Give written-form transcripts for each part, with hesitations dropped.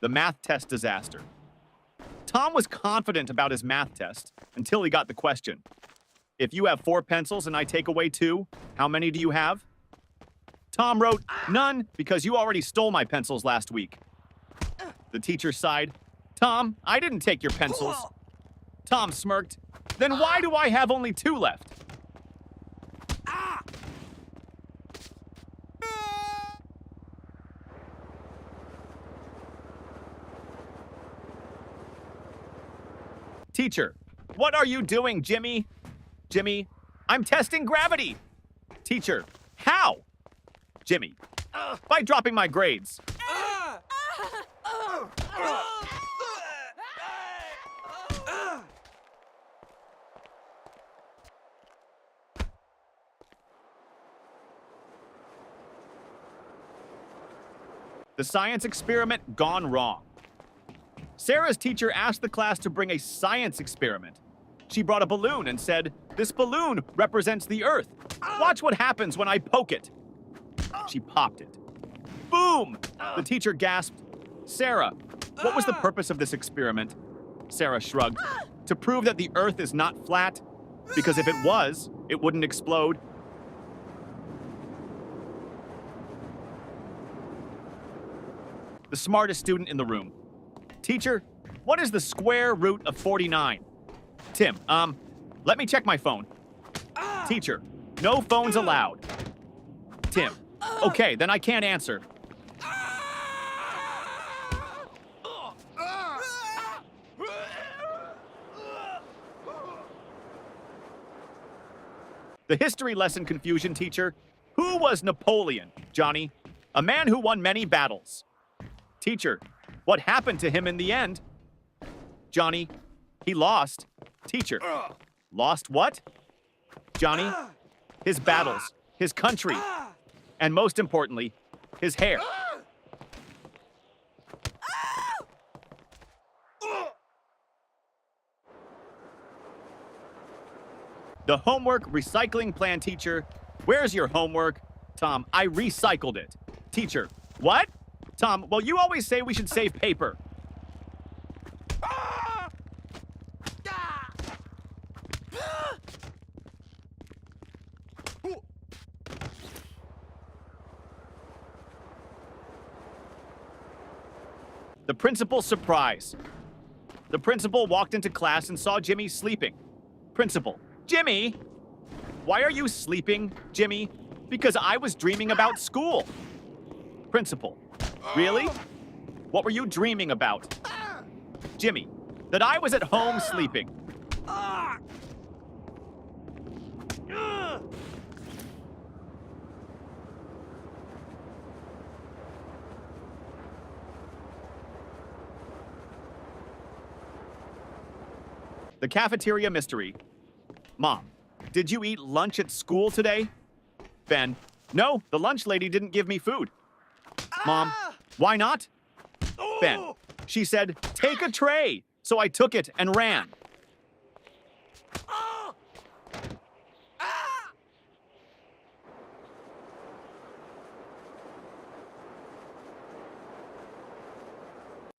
The math test disaster. Tom was confident about his math test until he got the question. If you have 4 pencils and I take away 2, how many do you have? Tom wrote, none, because you already stole my pencils last week. The teacher sighed. Tom, I didn't take your pencils. Tom smirked. Then why do I have only 2 left? Teacher, what are you doing, Jimmy? Jimmy, I'm testing gravity. Teacher, how? Jimmy, by dropping my grades. The science experiment gone wrong. Sarah's teacher asked the class to bring a science experiment. She brought a balloon and said, "This balloon represents the Earth. Watch what happens when I poke it." She popped it. Boom! The teacher gasped, "Sarah, what was the purpose of this experiment?" Sarah shrugged. "To prove that the Earth is not flat, because if it was, it wouldn't explode." The smartest student in the room. Teacher, what is the square root of 49? Tim, let me check my phone. Teacher, no phones allowed. Tim, okay, then I can't answer. The history lesson confusion teacher. Who was Napoleon, Johnny? A man who won many battles. Teacher, what happened to him in the end? Johnny, he lost. Teacher, lost what? Johnny, his battles, his country, and most importantly, his hair. The homework recycling plan teacher. Where's your homework? Tom, I recycled it. Teacher, what? Tom, well, you always say we should save paper. The principal's surprise. The principal walked into class and saw Jimmy sleeping. Principal, Jimmy! Why are you sleeping, Jimmy? Because I was dreaming about school. Principal, really? What were you dreaming about? Jimmy, that I was at home sleeping. The cafeteria mystery. Mom, did you eat lunch at school today? Ben, no, the lunch lady didn't give me food. Mom, why not? Ben, she said, take a tray. So I took it and ran.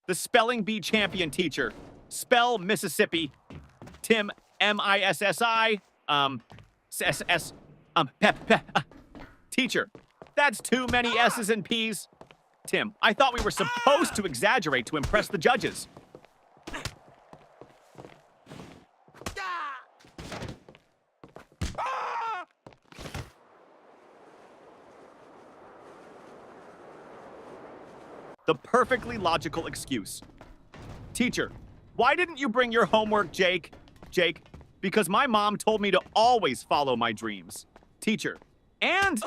The spelling bee champion teacher. Spell Mississippi. Tim, M-I-S-S-I, S-S, Teacher, that's too many S's and P's. Tim, I thought we were supposed to exaggerate to impress the judges. The perfectly logical excuse. Teacher, why didn't you bring your homework, Jake? Jake, because my mom told me to always follow my dreams. Teacher, and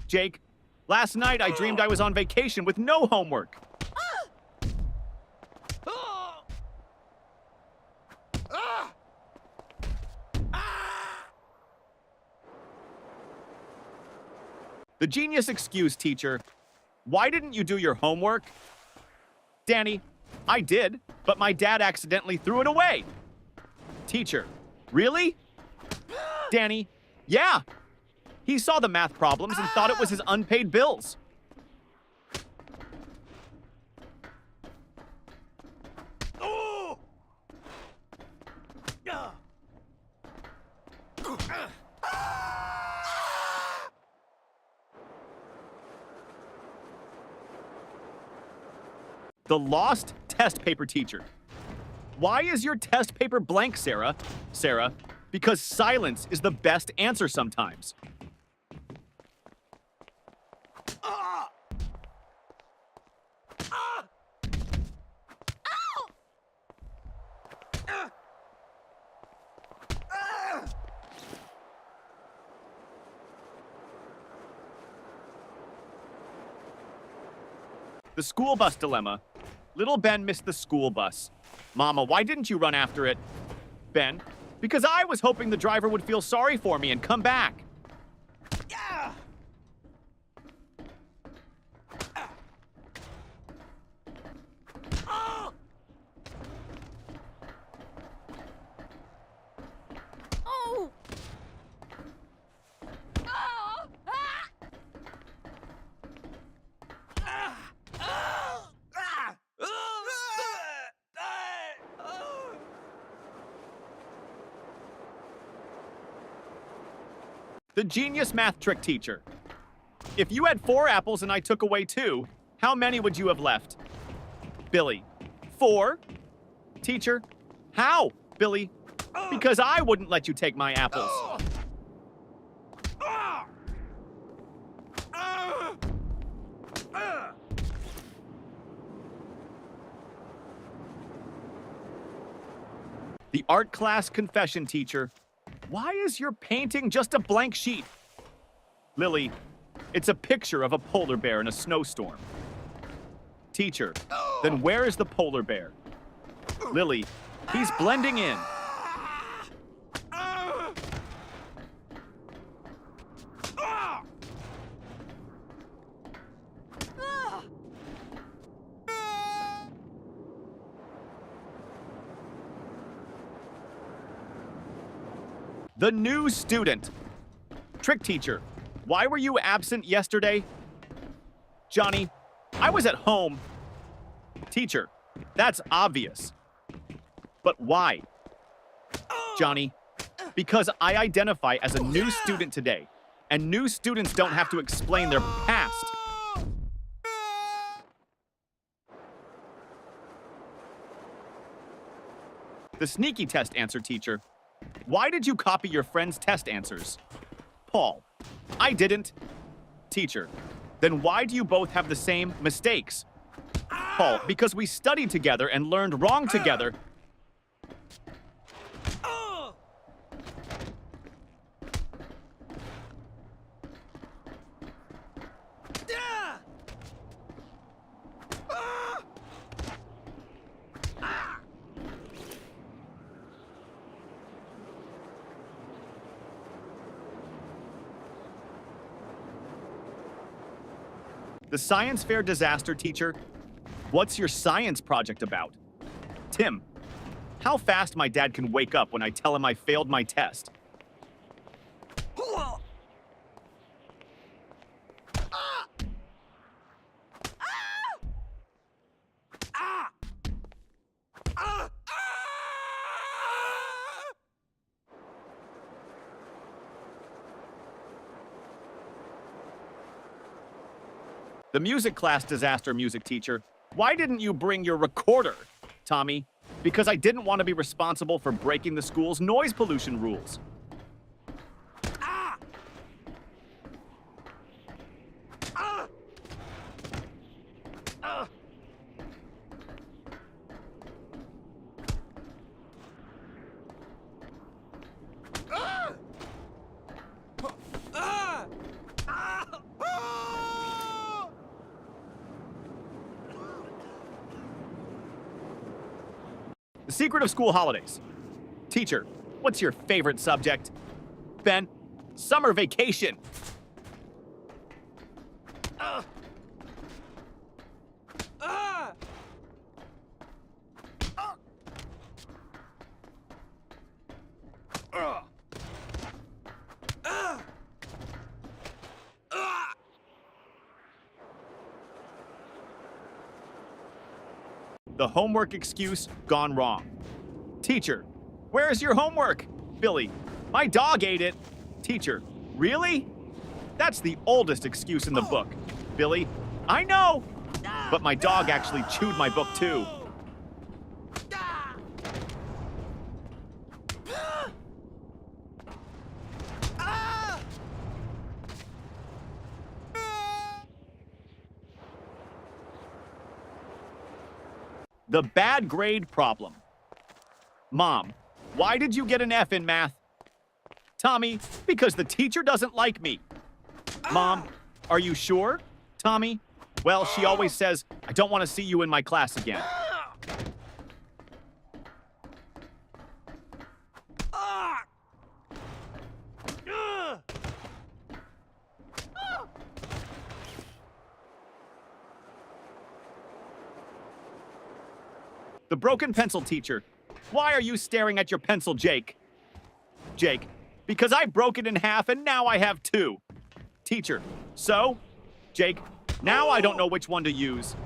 Jake, last night I dreamed I was on vacation with no homework. The genius excuse, teacher. Why didn't you do your homework? Danny, I did, but my dad accidentally threw it away. Teacher, really? Danny, yeah. He saw the math problems and thought it was his unpaid bills. The lost test paper teacher. Why is your test paper blank, Sarah? Sarah, because silence is the best answer sometimes. The school bus dilemma. Little Ben missed the school bus. Mama, why didn't you run after it? Ben, because I was hoping the driver would feel sorry for me and come back. Yeah. Oh. Oh. The genius math trick teacher. If you had 4 apples and I took away 2, how many would you have left? Billy, 4? Teacher, how? Billy, because I wouldn't let you take my apples. The art class confession teacher. Why is your painting just a blank sheet? Lily, it's a picture of a polar bear in a snowstorm. Teacher, then where is the polar bear? Lily, he's blending in. The new student. Trick teacher, why were you absent yesterday? Johnny, I was at home. Teacher, that's obvious. But why? Johnny, because I identify as a new student today, and new students don't have to explain their past. The sneaky test answer teacher. Why did you copy your friend's test answers? Paul, I didn't. Teacher, then why do you both have the same mistakes? Paul, because we studied together and learned wrong together. The science fair disaster teacher. What's your science project about? Tim, how fast my dad can wake up when I tell him I failed my test. The music class disaster music teacher. Why didn't you bring your recorder? Tommy, because I didn't want to be responsible for breaking the school's noise pollution rules. The secret of school holidays. Teacher, what's your favorite subject? Ben, summer vacation. The homework excuse gone wrong. Teacher, where's your homework? Billy, my dog ate it. Teacher, really? That's the oldest excuse in the book. Billy, I know. But my dog actually chewed my book too. The bad grade problem. Mom, why did you get an F in math? Tommy, because the teacher doesn't like me. Mom, are you sure? Tommy, well, she always says, I don't want to see you in my class again. The broken pencil teacher. Why are you staring at your pencil, Jake? Jake, because I broke it in half and now I have two. Teacher, so? Jake, now I don't know which one to use.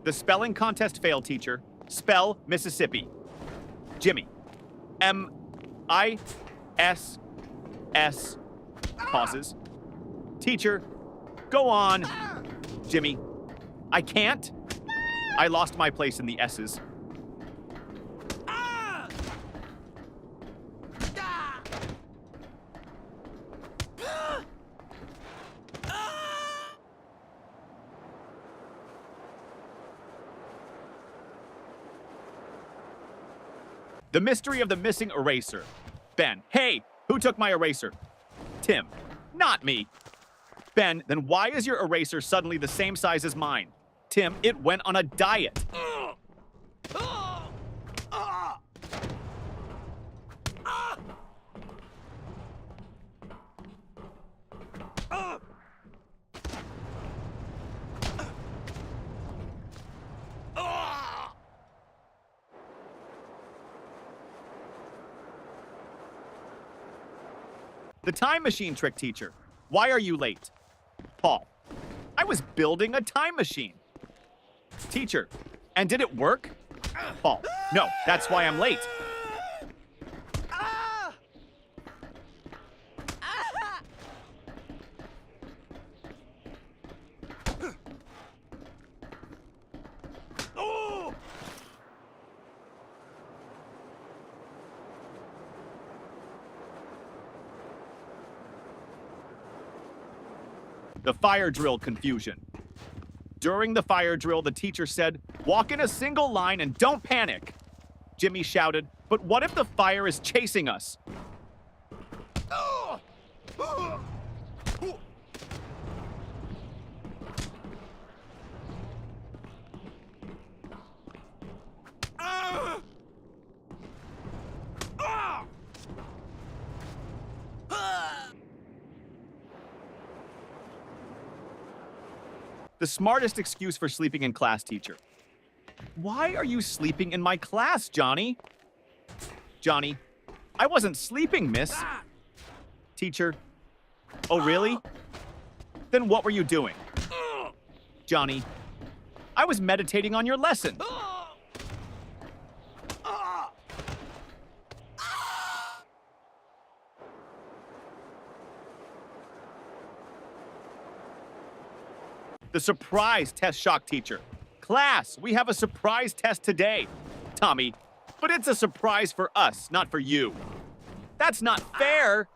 The spelling contest failed, teacher. Spell Mississippi. Jimmy. M-I-S-S. Pauses. Teacher, go on. Jimmy. I can't. I lost my place in the S's. The mystery of the missing eraser. Ben, hey, who took my eraser? Tim, not me. Ben, then why is your eraser suddenly the same size as mine? Tim, it went on a diet. The time machine trick teacher. Why are you late? Paul. I was building a time machine. Teacher. And did it work? Paul. No, that's why I'm late. The fire drill confusion. During the fire drill, the teacher said, walk in a single line and don't panic. Jimmy shouted, but what if the fire is chasing us? The smartest excuse for sleeping in class, teacher. Why are you sleeping in my class, Johnny? Johnny, I wasn't sleeping, miss. Teacher, oh really? Then what were you doing? Johnny, I was meditating on your lesson. The surprise test shock teacher. Class, we have a surprise test today. Tommy, but it's a surprise for us, not for you. That's not fair.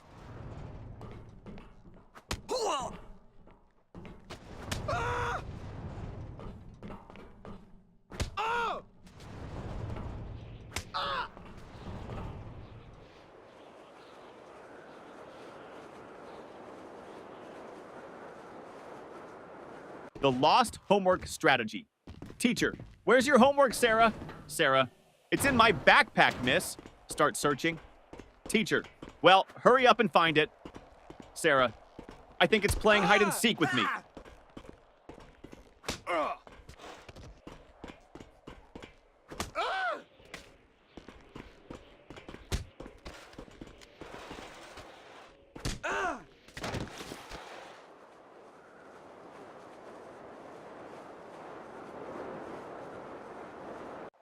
The lost homework strategy. Teacher, where's your homework, Sarah? Sarah, it's in my backpack, miss. Start searching. Teacher, well, hurry up and find it. Sarah, I think it's playing hide and seek with me.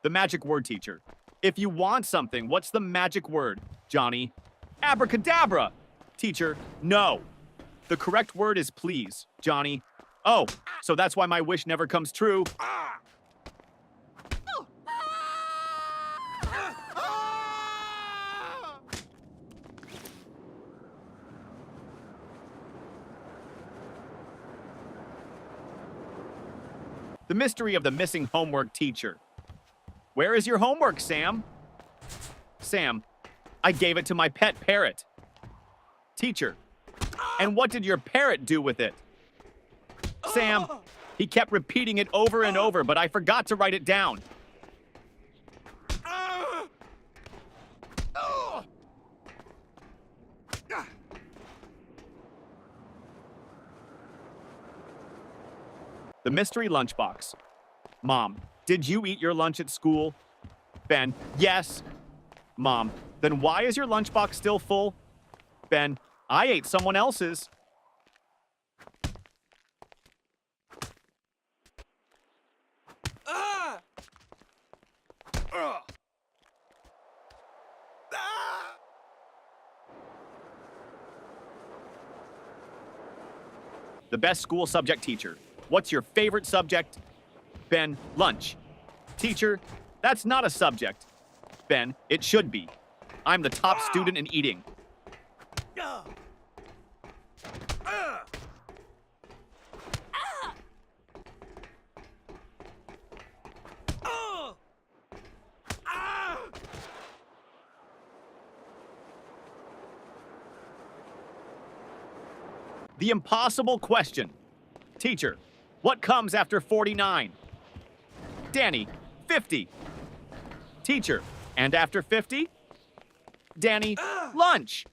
The magic word, teacher. If you want something, what's the magic word, Johnny? Abracadabra! Teacher, no. The correct word is please, Johnny. Oh, so that's why my wish never comes true. The mystery of the missing homework teacher. Where is your homework, Sam? Sam, I gave it to my pet parrot. Teacher, and what did your parrot do with it? Sam, he kept repeating it over and over, but I forgot to write it down. The mystery lunchbox. Mom, did you eat your lunch at school? Ben, yes. Mom, then why is your lunchbox still full? Ben, I ate someone else's. The best school subject teacher. What's your favorite subject? Ben, lunch. Teacher, that's not a subject. Ben, it should be. I'm the top student in eating. The impossible question. Teacher, what comes after 49? Danny, 50. Teacher, and after 50? Danny, lunch.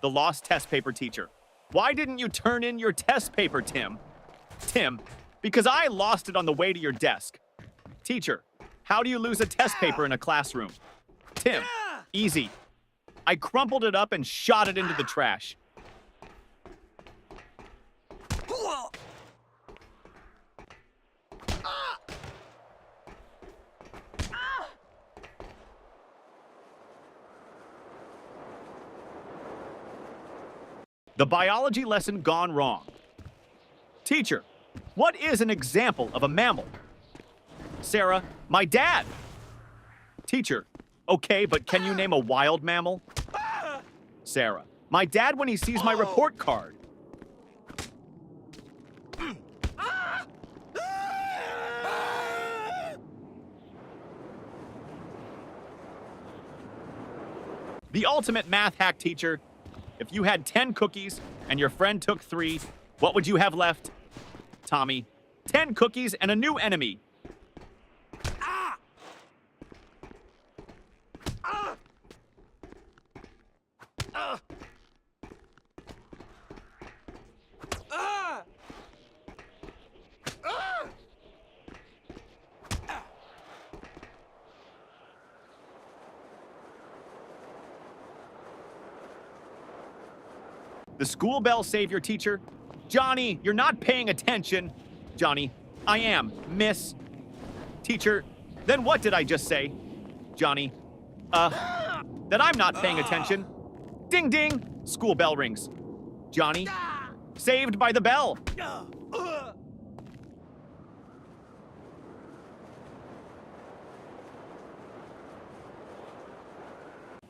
The lost test paper teacher. Why didn't you turn in your test paper, Tim? Tim, because I lost it on the way to your desk. Teacher, how do you lose a test paper in a classroom? Tim, easy. I crumpled it up and shot it into the trash. The biology lesson gone wrong. Teacher, what is an example of a mammal? Sarah, my dad. Teacher, okay, but can you name a wild mammal? Sarah, my dad when he sees my report card. The ultimate math hack teacher. If you had 10 cookies and your friend took 3, what would you have left? Tommy, 10 cookies and a new enemy. The school bell saved your teacher. Johnny, you're not paying attention. Johnny, I am, miss. Teacher, then what did I just say? Johnny, that I'm not paying attention. Ding ding, school bell rings. Johnny, saved by the bell.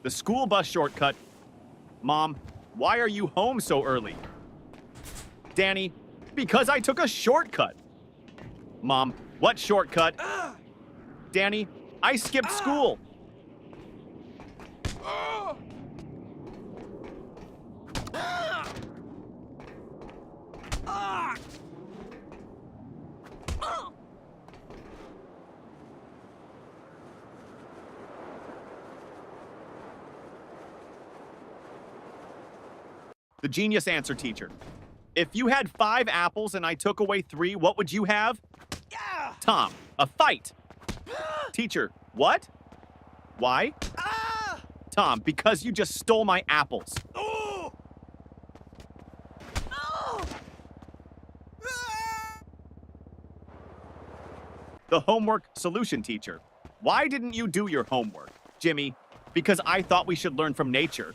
The school bus shortcut. Mom, why are you home so early? Danny, because I took a shortcut. Mom, what shortcut? Danny, I skipped school. The genius answer teacher. If you had 5 apples and I took away 3, what would you have? Tom, a fight. Teacher, what? Why? Tom, because you just stole my apples. The homework solution teacher. Why didn't you do your homework? Jimmy, because I thought we should learn from nature.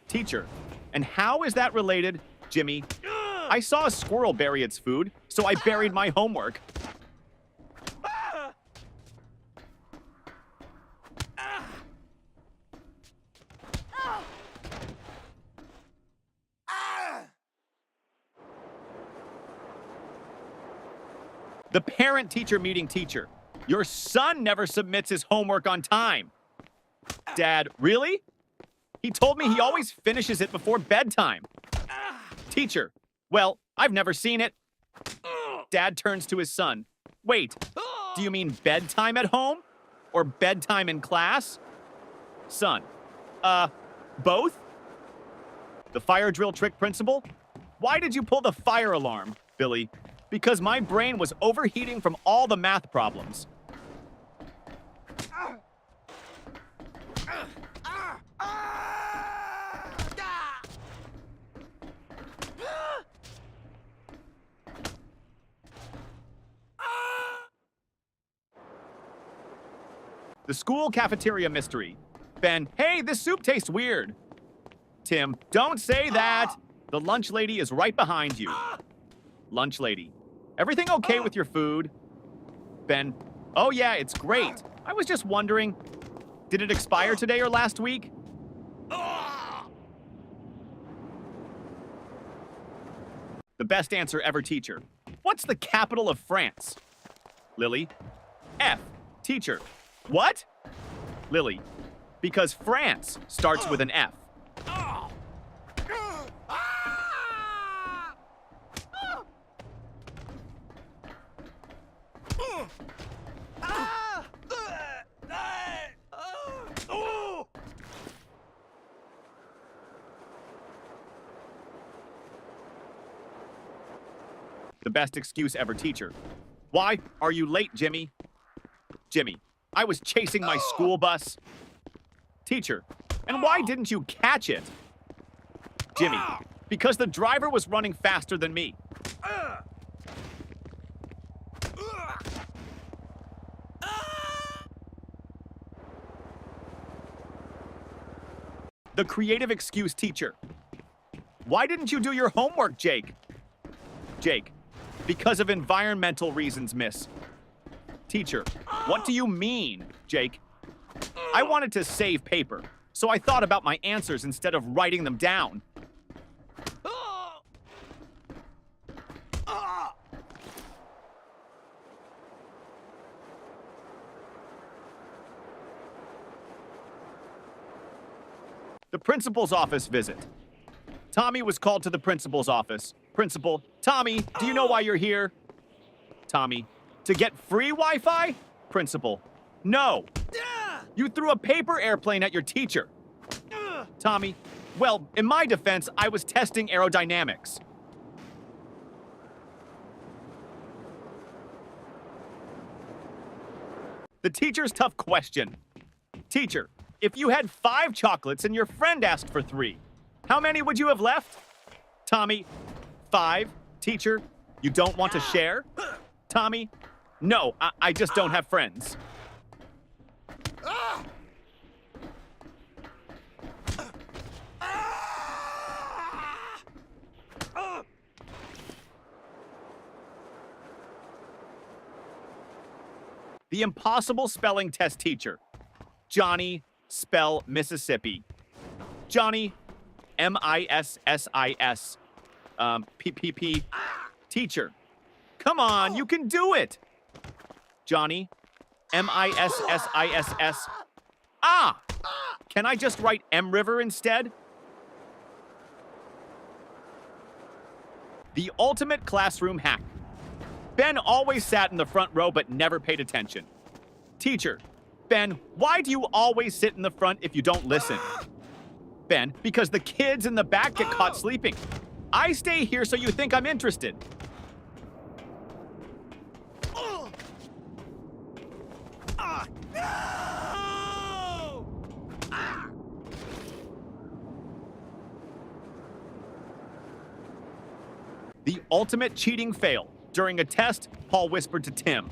Teacher, and how is that related? Jimmy, I saw a squirrel bury its food, so I buried my homework. The parent-teacher meeting teacher. Your son never submits his homework on time. Dad, really? He told me he always finishes it before bedtime. Teacher, well, I've never seen it. Dad turns to his son. Wait, do you mean bedtime at home? Or bedtime in class? Son, both? The fire drill trick principal? Why did you pull the fire alarm, Billy? Because my brain was overheating from all the math problems. The school cafeteria mystery. Ben, hey, this soup tastes weird. Tim, don't say that. The lunch lady is right behind you. Lunch lady, everything okay with your food? Ben, oh yeah, it's great. I was just wondering, did it expire today or last week? The best answer ever teacher. What's the capital of France? Lily, F. Teacher, what? Lily, because France starts with an F. The best excuse ever teacher. Why are you late, Jimmy? Jimmy, I was chasing my school bus. Teacher, and why didn't you catch it? Jimmy, because the driver was running faster than me. The creative excuse teacher. Why didn't you do your homework, Jake? Jake, because of environmental reasons, miss. Teacher, what do you mean, Jake? I wanted to save paper, so I thought about my answers instead of writing them down. The principal's office visit. Tommy was called to the principal's office. Principal, Tommy, do you know why you're here? Tommy, to get free Wi-Fi? Principal, no. You threw a paper airplane at your teacher. Tommy, well, in my defense, I was testing aerodynamics. The teacher's tough question. Teacher, if you had 5 chocolates and your friend asked for 3, how many would you have left? Tommy, 5. Teacher, you don't want to share? Tommy, no, I just don't have friends. The impossible spelling test teacher. Johnny, spell Mississippi. Johnny, M-I-S-S-I-S. P-P-P. Teacher. Come on, you can do it. Johnny, M-I-S-S-I-S-S. Ah! Can I just write M River instead? The ultimate classroom hack. Ben always sat in the front row but never paid attention. Teacher, Ben, why do you always sit in the front if you don't listen? Ben, because the kids in the back get caught sleeping. I stay here so you think I'm interested. The ultimate cheating fail. During a test, Paul whispered to Tim.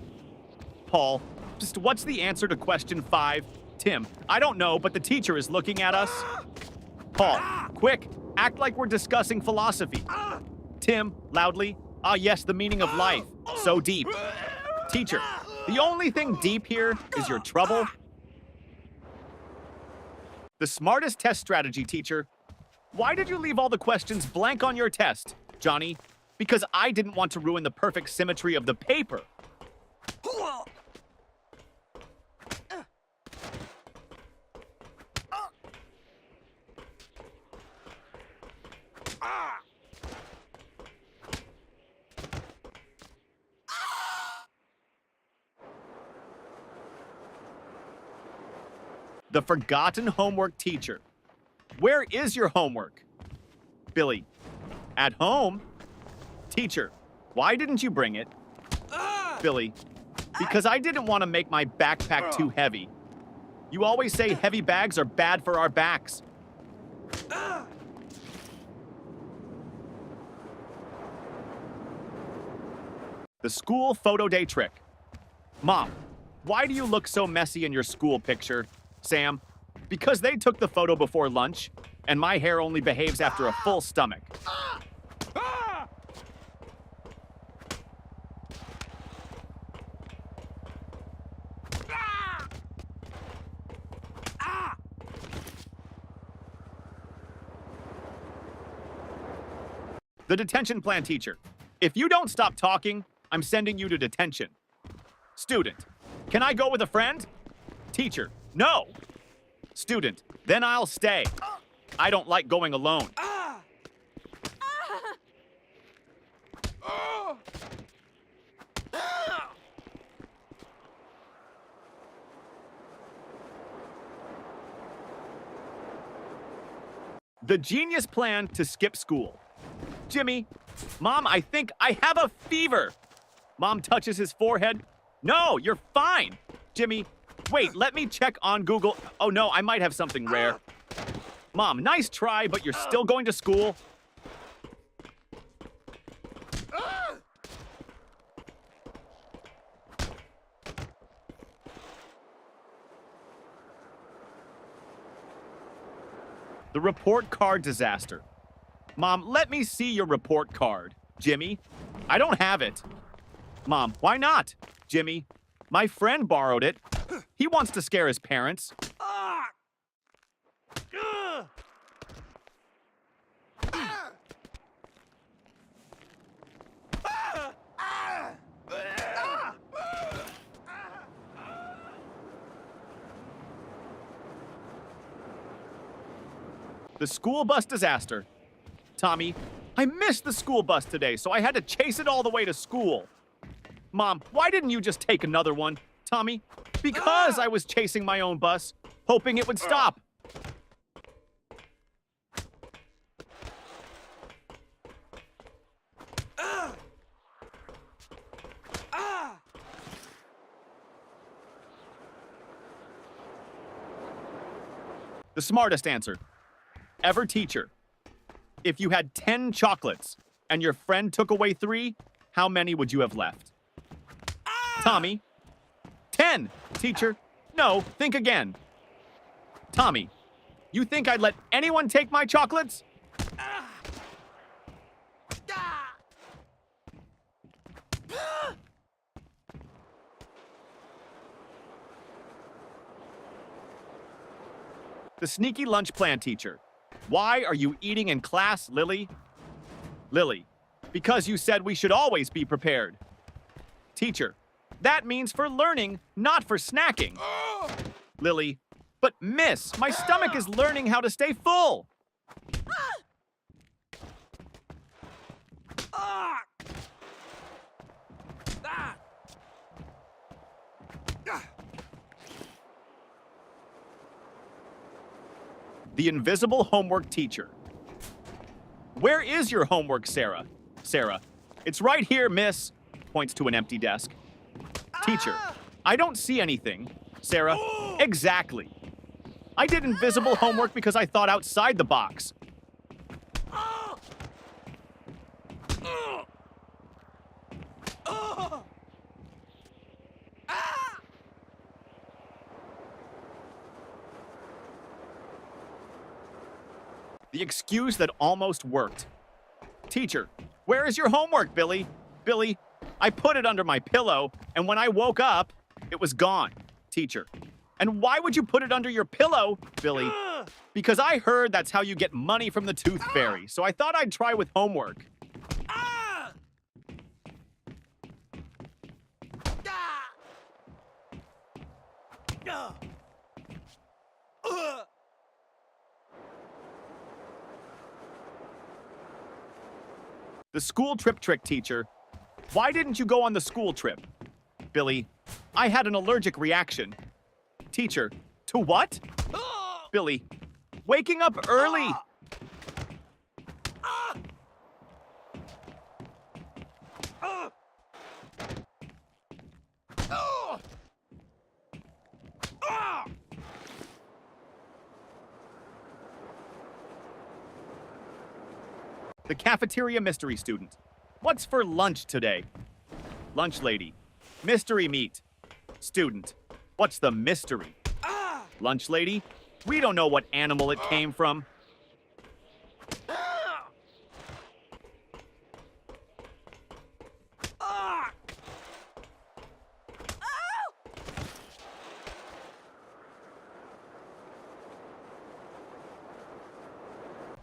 Paul, just what's the answer to question 5? Tim, I don't know, but the teacher is looking at us. Paul, quick, act like we're discussing philosophy. Tim, loudly, ah yes, the meaning of life. So deep. Teacher, the only thing deep here is your trouble. The smartest test strategy, teacher. Why did you leave all the questions blank on your test, Johnny? Because I didn't want to ruin the perfect symmetry of the paper. The forgotten homework teacher. Where is your homework? Billy, at home? Teacher, why didn't you bring it? Billy, because I didn't want to make my backpack too heavy. You always say heavy bags are bad for our backs. The school photo day trick. Mom, why do you look so messy in your school picture? Sam, because they took the photo before lunch, and my hair only behaves after a full stomach. The detention plan teacher. If you don't stop talking, I'm sending you to detention. Student, can I go with a friend? Teacher, no. Student, then I'll stay. I don't like going alone. The genius plan to skip school. Jimmy, Mom, I think I have a fever. Mom touches his forehead. No, you're fine. Jimmy, wait, let me check on Google. Oh no, I might have something rare. Mom, nice try, but you're still going to school. The report card disaster. Mom, let me see your report card. Jimmy, I don't have it. Mom, why not? Jimmy, my friend borrowed it. He wants to scare his parents. The school bus disaster. Tommy, I missed the school bus today, so I had to chase it all the way to school. Mom, why didn't you just take another one? Tommy, because I was chasing my own bus, hoping it would stop. The smartest answer. Ever teacher. If you had 10 chocolates and your friend took away 3, how many would you have left? Tommy. 10, teacher. No, think again. Tommy, you think I'd let anyone take my chocolates? The sneaky lunch plan teacher. Why are you eating in class, Lily? Lily, because you said we should always be prepared. Teacher, that means for learning, not for snacking. Lily, but miss, my stomach is learning how to stay full. The invisible homework teacher. Where is your homework, Sarah? Sarah, it's right here, miss. Points to an empty desk. Teacher, I don't see anything. Sarah, exactly. I did invisible homework because I thought outside the box. The excuse that almost worked. Teacher, where is your homework, Billy? Billy, I put it under my pillow, and when I woke up, it was gone. Teacher, and why would you put it under your pillow, Billy? Because I heard that's how you get money from the Tooth Fairy, so I thought I'd try with homework. The school trip trick, teacher. Why didn't you go on the school trip? Billy, I had an allergic reaction. Teacher, to what? Billy, waking up early. The cafeteria mystery student. What's for lunch today? Lunch lady. Mystery meat. Student. What's the mystery? Lunch lady. We don't know what animal it came from.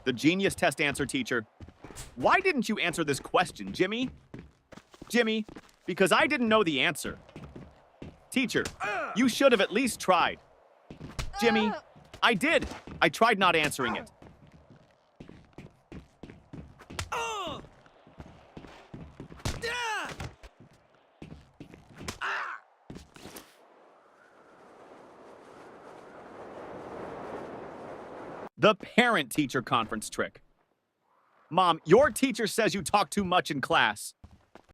The genius test answer, teacher. Why didn't you answer this question, Jimmy? Jimmy, because I didn't know the answer. Teacher, you should have at least tried. Jimmy, I did. I tried not answering it. The parent-teacher conference trick. Mom, your teacher says you talk too much in class.